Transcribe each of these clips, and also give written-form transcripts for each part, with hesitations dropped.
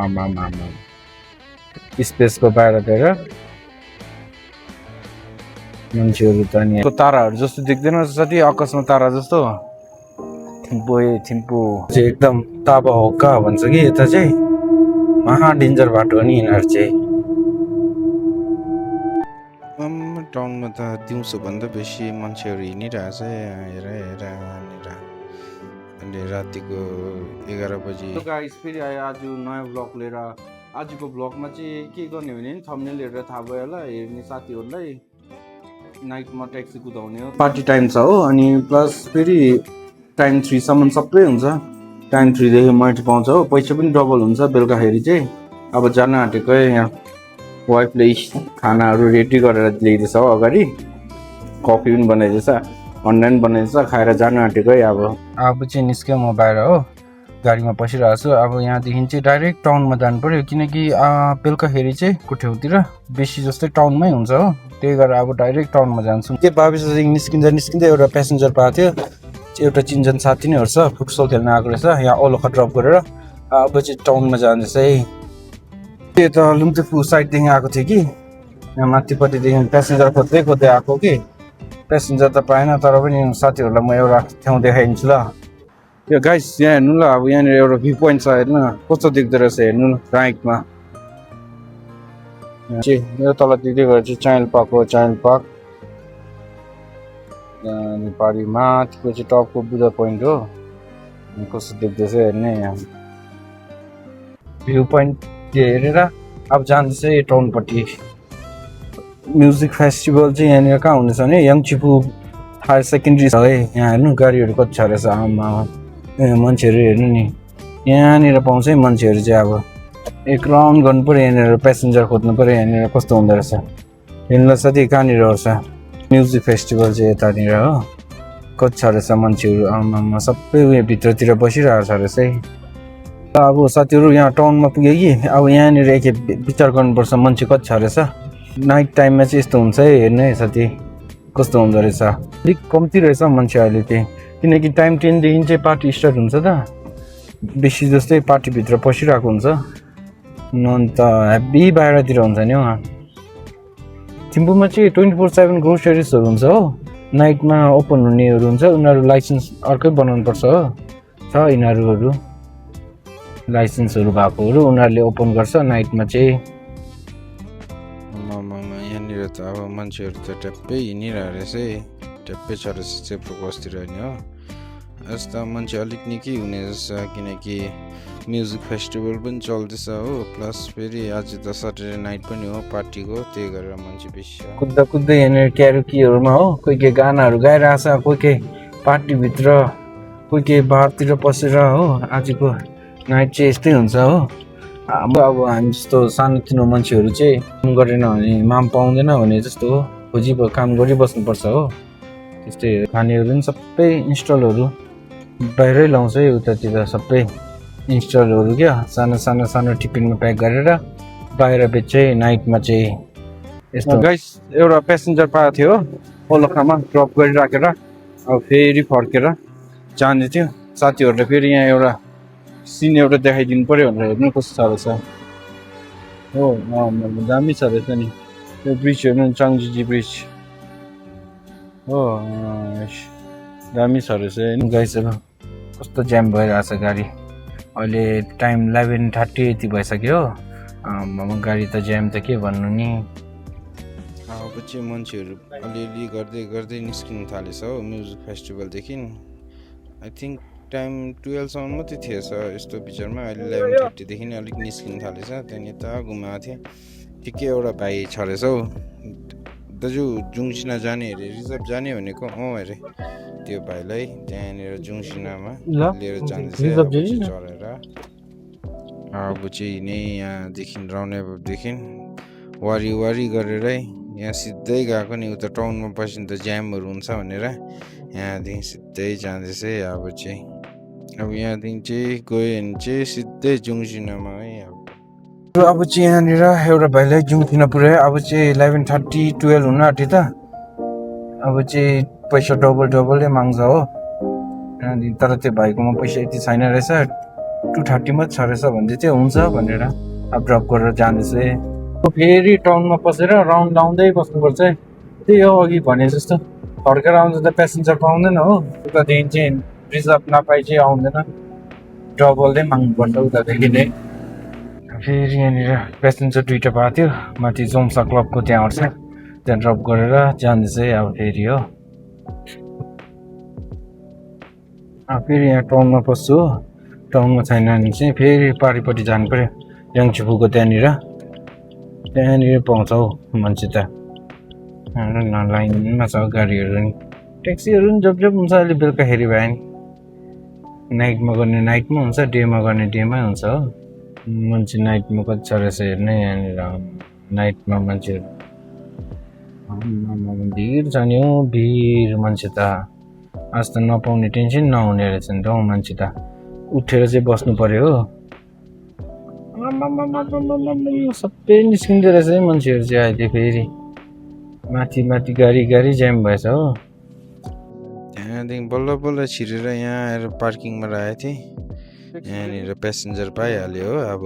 आमा स्पेसको बाहिरतिर मान्छेहरू त नि ताराहरू जस्तो देख्दैन साथी आकाशमा तारा जस्तो थिम्पू चाहिँ एकदम ताबा होका भन्छ कि यता चाहिँ महा डेन्जर बाटो हो नि यिनीहरू चाहिँ टाउनमा त दिउँसोभन्दा बेसी मान्छेहरू हिँडिरहेछ हेर यहाँनिर अहिले रातिको 11 बजी। गाइस फेरि आयो आज नयाँ ब्लग लिएर। आजको ब्लगमा चाहिँ के गर्ने भने थम्बनेल हेरेर थाहा भयो होला हेर्ने साथीहरूलाई, नाइटमा ट्याक्सी कुदाउने हो। पार्टी टाइम छ हो, अनि प्लस फेरि टाइम 3 सम्म सबै हुन्छ। टाइम 3 देखि माइट पाउँछ हो, पैसा पनि डबल हुन्छ बेलुकाखेरि चाहिँ। अब जान आँटेको यहाँ वाइफले खानाहरू रेडी गरेर ल्याइदिएछ हो, अगाडि कफी पनि बनाइदिएछ, अनलाइन बनाइदिएछ, खाएर जान आँटेको है। अब चाहिँ निस्क्यो म बाहिर हो, गाडीमा बसिरहेको छु। अब यहाँदेखि चाहिँ डाइरेक्ट टाउनमा जानु पऱ्यो, किनकि बेलुकाखेरि चाहिँ कोठेउतिर बेसी जस्तै टाउनमै हुन्छ हो, त्यही भएर अब डाइरेक्ट टाउनमा जान्छु। त्यो बाबिसदेखि निस्किँदा एउटा प्यासेन्जर पाएको थियो, एउटा चिनजान साथी नै हेर्छ, फुटसल खेल्न आएको रहेछ यहाँ ओलोखा ड्रप गरेर। अब चाहिँ टाउनमा जाँदैछ है। त्यो त लुम्तेफु साइडदेखि आएको थियो कि यहाँ माथिपट्टिदेखि प्यासेन्जर खोज्दै आएको कि प्यासेन्जर त पाएन, तर पनि साथीहरूलाई म एउटा ठाउँ देखाइदिन्छु ल। यो गाइस यहाँ हेर्नु ल, अब यहाँनिर एउटा भ्यू पोइन्ट छ, हेर्नु न कस्तो देख्दो रहेछ, हेर्नु न राइटमा यो तल दिँदै गएर चाहिँ चाइल्ड पार्क हो। चाइल्ड पार्क नेपाली माथिको चाहिँ टपको बुद्ध पोइन्ट हो। कस्तो देख्दैछ हेर्ने, यहाँ भ्यू पोइन्ट हेरेर अब जाँदैछ यो टाउनपट्टि। म्युजिक फेस्टिभल चाहिँ यहाँनिर कहाँ हुँदैछ भने यङचिपु हायर सेकेन्ड्री छ है। यहाँ हेर्नु गाडीहरू कति छ रहेछ, आमा मान्छेहरू हेर्नु नि, यहाँनिर पाउँछ है मान्छेहरू चाहिँ। अब एक राउन्ड गर्नु पऱ्यो यहाँनिर, प्यासेन्जर खोज्नु पऱ्यो यहाँनिर कस्तो हुँदो रहेछ। हेर्नु साथी कहाँनिर पर्छ म्युजिक फेस्टिभल चाहिँ, यतानिर हो। कति छ रहेछ मान्छेहरू, आमा सबै उयो भित्रतिर बसिरहेको छ रहेछ है। अब साथीहरू यहाँ टाउनमा पुग्यो कि अब यहाँनिर एकखेप विचार गर्नुपर्छ मान्छे कति छ रहेछ। नाइट टाइममा चाहिँ यस्तो हुन्छ है, हेर्नु है साथी कस्तो हुँदो रहेछ। अलिक कम्ती रहेछ मान्छे अहिले चाहिँ, किनकि टाइम 10 देखि चाहिँ पार्टी स्टार्ट हुन्छ त, बेसी जस्तै पार्टीभित्र पसिरहेको हुन्छ। अन्त हेभी बाहिरतिर हुन्छ नि उहाँ थिम्पूमा चाहिँ 24/7 ग्रोसरिजहरू हुन्छ हो। नाइटमा ओपन हुनेहरू हुन्छ, उनीहरू लाइसेन्स अर्कै बनाउनु पर्छ हो। छ यिनीहरू लाइसेन्सहरू भएकोहरू, उनीहरूले ओपन गर्छ नाइटमा चाहिँ। यहाँनिर त अब मान्छेहरू त ट्याप्पै हिँडिरहेको रहेछ है, ट्याप्पै छ रहेछ चेप्रो बस्तिर नि हो। यस्तो मान्छे अलिक निकै हुने रहेछ, किनकि म्युजिक फेस्टिभल पनि चल्दैछ हो, प्लस फेरि आज त सटरडे नाइट पनि हो पार्टीको, त्यही गरेर मान्छे बेसी छ। कुद्दै यहाँनिर क्यारोकीहरूमा हो, कोही के गानाहरू गाइरहेको छ, कोही के पार्टीभित्र, कोही के बारतिर पसेर हो। आजको नाइट चाहिँ यस्तै हुन्छ हो। अब हामी जस्तो सानोतिनो मान्छेहरू चाहिँ काम गरेन भने माम पाउँदैन भने जस्तो हो, काम गरिबस्नुपर्छ हो। त्यस्तै खानेहरू पनि सबै इन्स्टलहरू बाहिरै लाउँछ है, उतातिर सबै इन्स्टलहरू क्या, सानो टिफिनमा प्याक गरेर बाहिर बेच्छ है नाइटमा चाहिँ यस्तो। गाइस एउटा प्यासेन्जर पाएको थियो ओलोखामा ड्रप गरिराखेर, अब फेरि फर्केर जाने थियो। साथीहरूले फेरि यहाँ एउटा सिन एउटा देखाइदिनु पऱ्यो भनेर हेर्नु कस्तो छ रहेछ हो। दामी छ रहेछ नि यो ब्रिज, हेर्नु चाङजिजी ब्रिज हो, दामी छ रहेछ गाइस। अब कस्तो ज्याम भइरहेछ गाडी, अहिले टाइम 11:30 यति भइसक्यो हो। गाडी त ज्याम त के भन्नु नि। अब चाहिँ मान्छेहरू अलिअलि गर्दै निस्किनु थालेछ हो म्युजिक फेस्टिभलदेखि। आई थिङ्क टाइम 12 सम्म मात्रै थिएछ यस्तो विचारमा, अहिले 11:30देखि नै अलिक निस्किनु थालेछ। त्यहाँदेखि यता घुमाएको थिएँ, ठिकै एउटा भाइ छ रहेछ हौ, दाजु जुङसिना जाने अरे, रिजर्भ जाने भनेको अरे त्यो भाइलाई त्यहाँनिर जुङसिनामा लिएर जाँदैछ चढेर। अब चाहिँ नै यहाँदेखि राउन्डअपदेखि वारी गरेरै यहाँ सिधै गएको नि, उता टाउनमा बस्यो त ज्यामहरू हुन्छ भनेर यहाँदेखि सिधै जाँदैछ है। अब यहाँदेखि चाहिँ गयो भने चाहिँ सिधै जुङसिनामा है। अब चाहिँ यहाँनिर एउटा भाइलाई जुङसिना पुऱ्यायो। अब चाहिँ 11:30 12 हुन आँट्यो त, अब चाहिँ पैसा डबलै माग्छ हो। तर त्यो भाइकोमा पैसा यति छैन रहेछ, 2:30 मा छ रहेछ भन्दै थियो हुन्छ भनेर अब ड्रप गरेर जाँदैछु है फेरि टाउनमा पसेर राउन्ड लाउँदै बस्नुपर्छ है त्यही हो अघि भने जस्तो फर्केर आउँदा त प्यासेन्जर पाउँदैन हो उतादेखि चाहिँ रिजर्भ नपाइ चाहिँ आउँदैन डबलले माग्नुपर्छ उतादेखि नै फेरि यहाँनिर प्यासेन्जर 2टा पाएको थियो माथि जोम्सा क्लबको त्यहाँ आउँछ त्यहाँ ड्रप गरेर जाँदैछ है अब फेरि हो फेरि यहाँ टाउनमा पस्छु हो टाउनमा छैन भने चाहिँ फेरि पारिपट्टि जानु पऱ्यो याङचुपुको त्यहाँनिर पाउँछ हौ मान्छे त लाइनमा छ गाडीहरू नि ट्याक्सीहरू नि जब हुन्छ अहिले बेलुकाखेरि भयो नि नाइटमा गर्ने नाइटमा हुन्छ डेमा गर्ने डेमा हुन्छ हो मान्छे नाइटमा कति छ रहेछ हेर्ने यहाँनिर नाइटमा मान्छेहरू भिड छ नि हौ भिड मान्छे त आज त नपाउने टेन्सन नहुने रहेछ नि त हौ मान्छे त उठेर चाहिँ बस्नु पर्यो हो सबै निस्किँदो रहेछ है मान्छेहरू चाहिँ अहिले फेरि माथि माथि गाडी ज्याम भएछ हो त्यहाँदेखि बल्ल बल्ल छिरेर यहाँ आएर पार्किङमा राखेको थिएँ यहाँनिर प्यासेन्जर पाइहाल्यो हो अब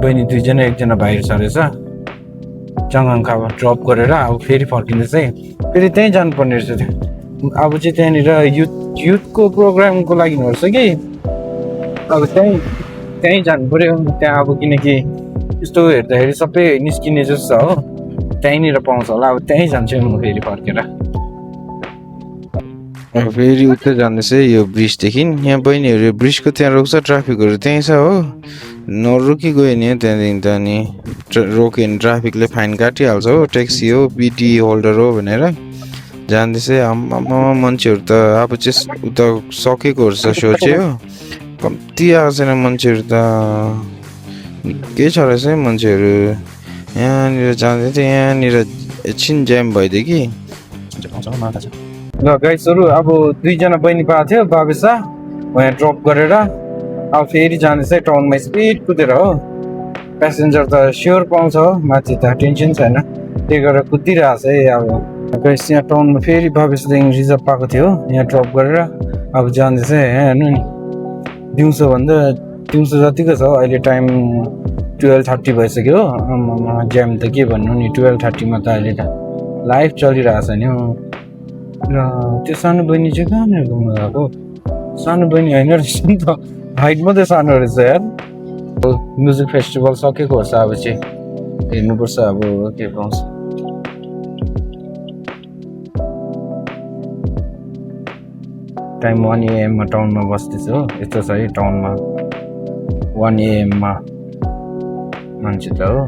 बहिनी 2जना एकजना बाहिर छ रहेछ चङखामा ड्रप गरेर अब फेरि फर्किँदैछ है फेरि त्यहीँ जानुपर्ने रहेछ त्यो अब चाहिँ त्यहाँनिर युथको प्रोग्रामको लागि भन्छ कि अब त्यहीँ जानु पऱ्यो त्यहाँ अब किनकि यस्तो हेर्दाखेरि सबै निस्किने जस्तो छ हो त्यहीँनिर पाउँछ होला अब त्यहीँ जान्छु म फेरि फर्केर फेरि उता जाँदैछ यो ब्रिजदेखि यहाँ बहिनीहरू ब्रिजको त्यहाँ रोक्छ ट्राफिकहरू त्यहीँ छ हो नरोकी गयो नि त्यहाँदेखि त अनि रोक्यो भने ट्राफिकले फाइन काटिहाल्छ हो ट्याक्सी हो बिटी होल्डर हो भनेर जाँदैछ आम्मामा मान्छेहरू त अब चाहिँ उता सकेकोहरू छ सो चाहिँ हो कम्ती आएको छैन मान्छेहरू त निकै छ रहेछ है मान्छेहरू यहाँनिर जाँदै थियो यहाँनिर एकछिन ज्याम भइदियो कि ल गाइसहरू अब 2जना बहिनी पाएको थियो बाबेसा यहाँ ड्रप गरेर अब फेरि जाँदैछ टाउनमा स्पिड कुदेर हो प्यासेन्जर त स्योर पाउँछ हो माथि त टेन्सन छैन त्यही गरेर कुदिरहेको छ है अब गाइस यहाँ टाउनमा फेरि बाबेसादेखि रिजर्भ पाएको थियो यहाँ ड्रप गरेर अब जाँदैछ यहाँ हेर्नु नि दिउँसो जतिको छ अहिले टाइम 12:30 भइसक्यो हो ज्याम त के भन्नु नि 12:30 मा त अहिले त लाइभ चलिरहेछ नि हो र त्यो सानो बहिनी चाहिँ कहाँनिर घुम्नु गएको सानो बहिनी होइन रहेछ नि त हाइट मात्रै सानो रहेछ यार म्युजिक फेस्टिभल सकेको रहेछ अब चाहिँ हेर्नुपर्छ अब के पाउँछ टाइम 1 AM मा टाउनमा बस्दैछु हो यस्तो छ है टाउनमा 1 AM मा मान्छे त हो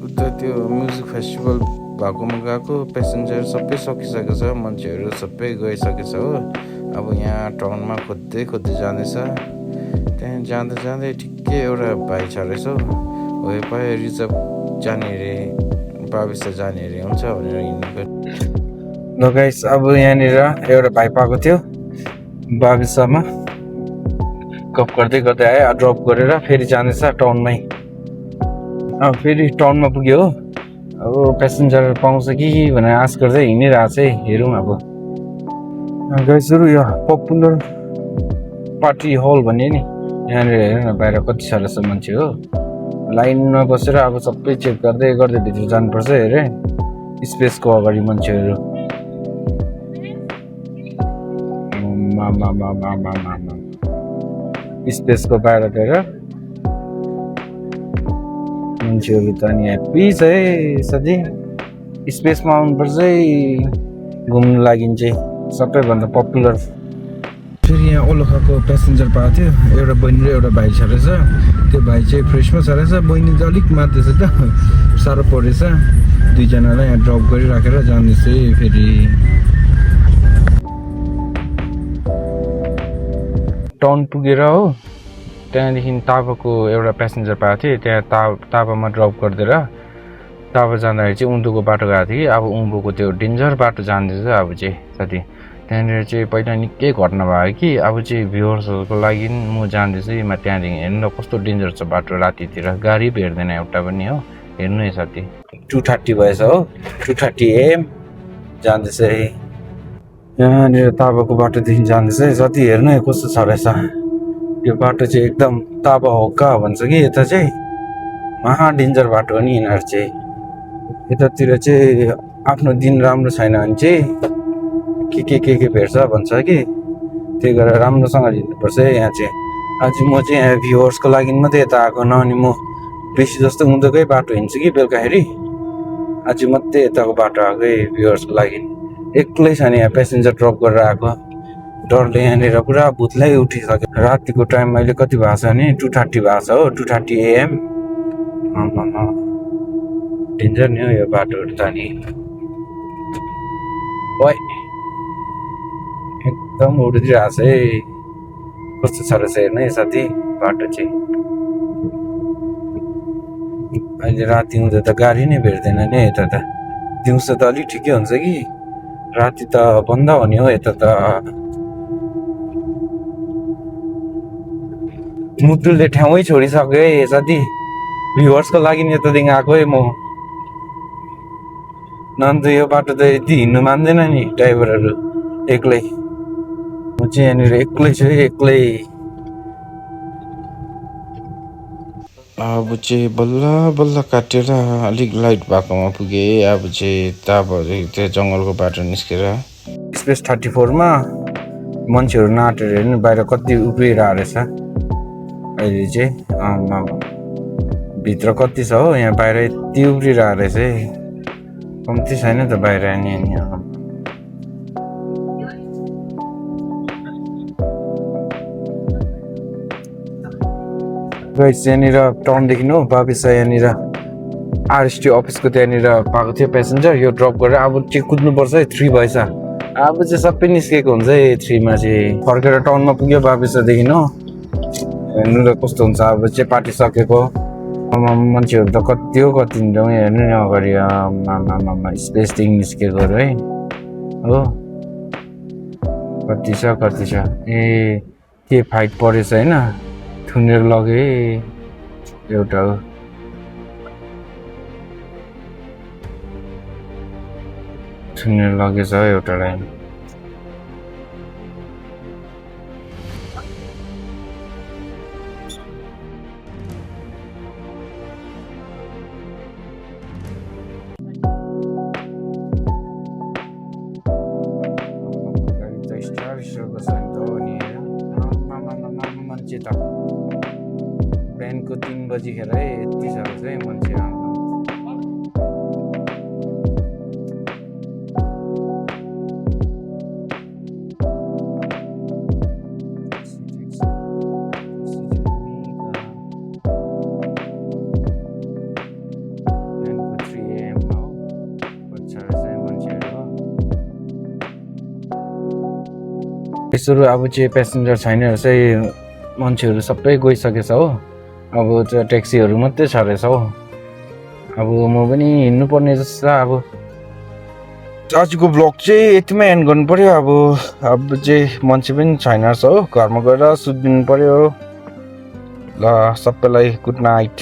उता त्यो म्युजिक फेस्टिभल भएकोमा गएको प्यासेन्जर सबै सकिसकेको छ मान्छेहरू सबै गइसकेको छ हो अब यहाँ टाउनमा खोज्दै जाँदैछ त्यहाँ जाँदै ठिकै एउटा भाइ छ रहेछ हो पायो रिजर्भ जाने अरे बाबिसा जाने अरे हुन्छ भनेर हिँड्नु ल गाइस अब यहाँनिर एउटा भाइ पाएको थियो बाबिसामा गफ गर्दै आयो ड्रप गरेर फेरि जाँदैछ टाउनमै अब फेरि टाउनमा पुग्यो हो अब प्यासेन्जर पाउँछ कि भनेर आश गर्दै हिँडिरहेको छ है हेरौँ अब गाइसहरू यो पपुलर पार्टी हल भन्ने नि यहाँनिर हेर न बाहिर कति साह्रो छ मान्छे हो लाइनमा बसेर अब सबै चेक गर्दै भित्र जानुपर्छ हेरे स्पेसको अगाडि मान्छेहरू स्पेसको बाहिर गएर मान्छेहरू त नि ह्याप्पी छ है साथी स्पेसमा आउनुपर्छ है घुम्नु लागि चाहिँ सबैभन्दा पपुलर फेरि यहाँ ओलोखाको प्यासेन्जर पाएको थियो एउटा बहिनी र एउटा भाइ छ रहेछ त्यो भाइ चाहिँ फ्रेसमा छ रहेछ बहिनी चाहिँ अलिक मात्दैछ त साह्रो परेछ 2जनालाई यहाँ ड्रप गरिराखेर जाँदैछ फेरि टाउन पुगेर हो त्यहाँदेखि ताबाको एउटा प्यासेन्जर पाएको थिएँ त्यहाँ ताबामा ड्रप गरिदिएर ताबा जाँदाखेरि चाहिँ उँधोको बाटो गएको थिएँ कि अब उँभोको त्यो डेन्जर बाटो जाँदैछ अब चाहिँ साथी त्यहाँनिर चाहिँ पहिला निकै घटना भयो कि अब चाहिँ भ्युवर्सहरूको लागि म जाँदैछु त्यहाँदेखि हेर्नु न कस्तो डेन्जर छ बाटो रातितिर गाडी भेट्दैन एउटा पनि हो हेर्नु है साथी 2:30 भएछ हो 2:30 AM जाँदैछ है यहाँनिर ताबाको बाटोदेखि जाँदैछ है जति हेर्नु है कस्तो छ रहेछ यो बाटो चाहिँ एकदम ताबा होक्का भन्छ कि यता चाहिँ महा डेन्जर बाटो हो नि यिनीहरू चाहिँ यतातिर चाहिँ आफ्नो दिन राम्रो छैन भने चाहिँ के भेट्छ भन्छ कि त्यही गरेर राम्रोसँग हिँड्नुपर्छ है यहाँ चाहिँ आज म चाहिँ यहाँ भ्युवर्सको लागि मात्रै यता आएको नभने म बेसी जस्तो उँधोकै बाटो हिँड्छु कि बेलुकाखेरि आज मात्रै यताको बाटो आएको है भ्युवर्सको लागि एक्लै छ नि यहाँ पेसेन्जर ड्रप गरेर आएको डरले यहाँनिर पुरा भुतलाई उठिसक्यो रातिको टाइम अहिले कति भएको छ भने 2:30 भएको छ हो 2:30 AM डेन्जर नि हो यो बाटोहरू त नि ओइ एकदम उडिदिरहेको छ है कस्तो छ रहेछ हेर्नु है साथी बाटो चाहिँ अहिले राति हुँदा त गाडी नै भेट्दैन नि यता त दिउँसो त अलिक ठिकै हुन्छ कि राति त बन्द हुने हो यता त मुटुले ठाउँै छोडिसक्यो है साथी भ्युवर्सको लागि यतादेखि आएको है म नन्त यो बाटो त यति हिँड्नु मान्दैन नि ड्राइभरहरू एक्लै म चाहिँ यहाँनिर एक्लै छु है एक्लै अब चाहिँ बल्ल बल्ल काटेर अलिक लाइट भएकोमा पुगेँ अब चाहिँ ताबहरू त्यो जङ्गलको बाटो निस्केर एक्सप्रेस 34 मा मान्छेहरू नाटेर हेर्नु बाहिर कति उभिरहेको रहेछ अहिले चाहिँ भित्र कति छ हो यहाँ बाहिर यति उभिरहेको रहेछ है कम्ती छैन त बाहिर नि यहाँनिर टाउनदेखि हो बाबिसा यहाँनिर आरएसटी अफिसको त्यहाँनिर पाएको थियो पेसेन्जर यो ड्रप गरेर अब चाहिँ कुद्नुपर्छ है 3 भएछ अब चाहिँ सबै निस्केको हुन्छ है 3 मा चाहिँ फर्केर टाउनमा पुग्यो बाबिसादेखि हो हेर्नु र कस्तो हुन्छ अब चाहिँ पार्टी सकेको मान्छेहरू त कति हो कति हिँड्छौँ हेर्नु नि अगाडि स्पेसदेखि निस्केकोहरू है हो कति छ ए के फाइट परेछ होइन थुनेर लगे एउटा हो थुनेर लगेछ एउटालाई बिहानको 3 बजीखेर है यति साह्रो चाहिँ मान्छे यसो अब चाहिँ पेसेन्जर छैन रहेछ मान्छेहरू सबै गइसकेछ हो अब त्यो ट्याक्सीहरू मात्रै छ रहेछ हो अब म पनि हिँड्नु पर्ने जस्तो अब आजको ब्लग चाहिँ यतिमै एन्ड गर्नु पर्यो अब चाहिँ मान्छे पनि छैन रहेछ हो घरमा गएर सुत्दिनु पर्यो ल सबैलाई गुड नाइट